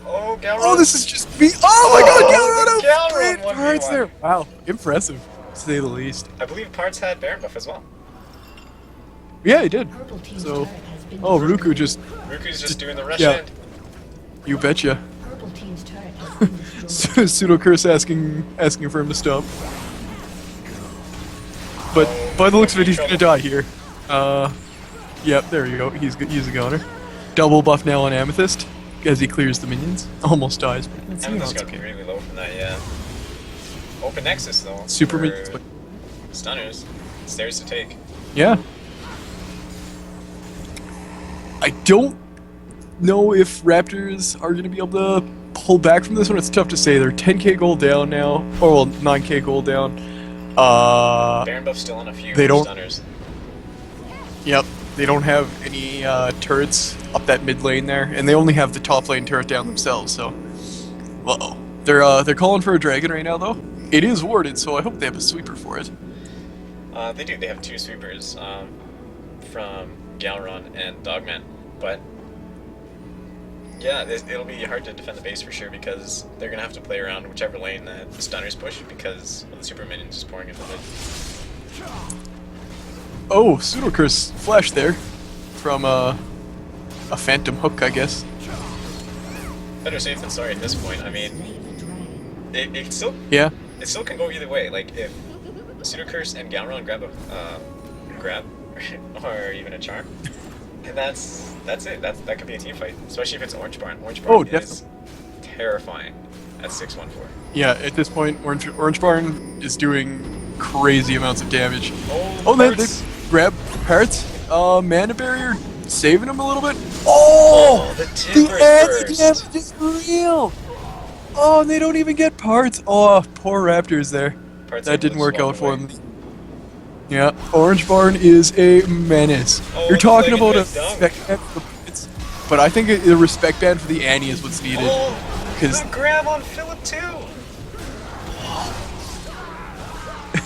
Speaker 2: Oh, Galron.
Speaker 1: Oh, this is just me. Oh my
Speaker 2: Oh,
Speaker 1: god,
Speaker 2: Galron
Speaker 1: Galron!
Speaker 2: 1v1.
Speaker 1: Parts there. Wow, impressive, to say the least.
Speaker 2: I believe Parts had Baron buff as well.
Speaker 1: Yeah, he did.
Speaker 3: Purple team's
Speaker 1: So,
Speaker 3: turret has been
Speaker 1: oh,
Speaker 3: destroyed.
Speaker 1: Ruku just,
Speaker 2: Ruku's just doing the rush
Speaker 1: yeah.
Speaker 2: end.
Speaker 1: you betcha.
Speaker 3: Purple team's turret has been destroyed.
Speaker 1: Pseudo-Curse asking for him to stop. But by the looks of it, he's gonna die here. Yep, there you go. He's a goner. Double buff now on Amethyst as he clears the minions. Almost dies, but that's, you know,
Speaker 2: Amethyst
Speaker 1: it's
Speaker 2: got
Speaker 1: okay.
Speaker 2: really low from that, yeah. Open Nexus though.
Speaker 1: Super
Speaker 2: for
Speaker 1: minions, but
Speaker 2: Stunners. It's theirs to take.
Speaker 1: yeah. I don't know if Raptors are going to be able to pull back from this one. It's tough to say. They're 10k gold down now. Or, well, 9k gold down.
Speaker 2: Baron buff still on a few
Speaker 1: they don't-
Speaker 2: Stunners.
Speaker 1: Yep. They don't have any turrets up that mid lane there. And they only have the top lane turret down themselves, so... Uh-oh. They're calling for a dragon right now, though. It is warded, so I hope they have a sweeper for it.
Speaker 2: They do. They have 2 sweepers from Galron and Dogman. But yeah, it'll be hard to defend the base for sure because they're going to have to play around whichever lane that the Stunners push because of the super minions just pouring into the mid.
Speaker 1: Oh, Pseudo-Curse flash there from a phantom hook, I guess.
Speaker 2: Better safe than sorry at this point. I mean, it still
Speaker 1: Yeah.
Speaker 2: it still can go either way. Like if Pseudo Curse and Galron grab a grab or even a charm, and that's it. That could be a team fight, especially if it's Orange Barn. Orange Barn is terrifying at 614.
Speaker 1: Yeah, at this point, Orange Barn is doing crazy amounts of damage.
Speaker 2: Oh,
Speaker 1: man, they grab parts. Mana Barrier saving him a little bit. Oh,
Speaker 2: the
Speaker 1: the anti-damage is real. Oh, and they don't even get parts. Oh, poor Raptors there. That didn't work out for them. Yeah, Orange Barn is a menace.
Speaker 2: Oh,
Speaker 1: You're talking about a
Speaker 2: dunk.
Speaker 1: respect ban for the Blitz, but I think a respect ban for the Annie is what's needed.
Speaker 2: Oh,
Speaker 1: Because
Speaker 2: the grab on Philip too.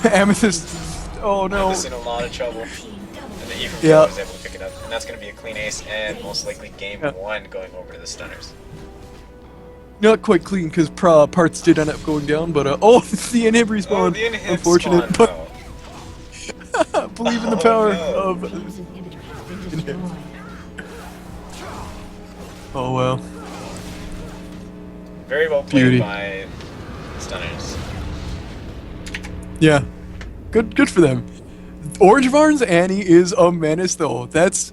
Speaker 1: Amethyst. Oh no.
Speaker 2: Amethyst in a lot of trouble. And the Ephraim
Speaker 1: Yeah.
Speaker 2: was able to pick it up, and that's going to be a clean ace and most likely game
Speaker 1: Yeah.
Speaker 2: 1 going over to the stunners.
Speaker 1: Not quite clean because parts did end up going down, but oh, the inhib respawn.
Speaker 2: Oh, the inhib
Speaker 1: Unfortunate,
Speaker 2: spawn,
Speaker 1: but believe in the
Speaker 2: Oh,
Speaker 1: power
Speaker 2: no.
Speaker 1: of. Oh well.
Speaker 2: Very well played
Speaker 1: Beauty.
Speaker 2: by stunners.
Speaker 1: Yeah, good for them. Orange Barn's Annie is a menace though. That's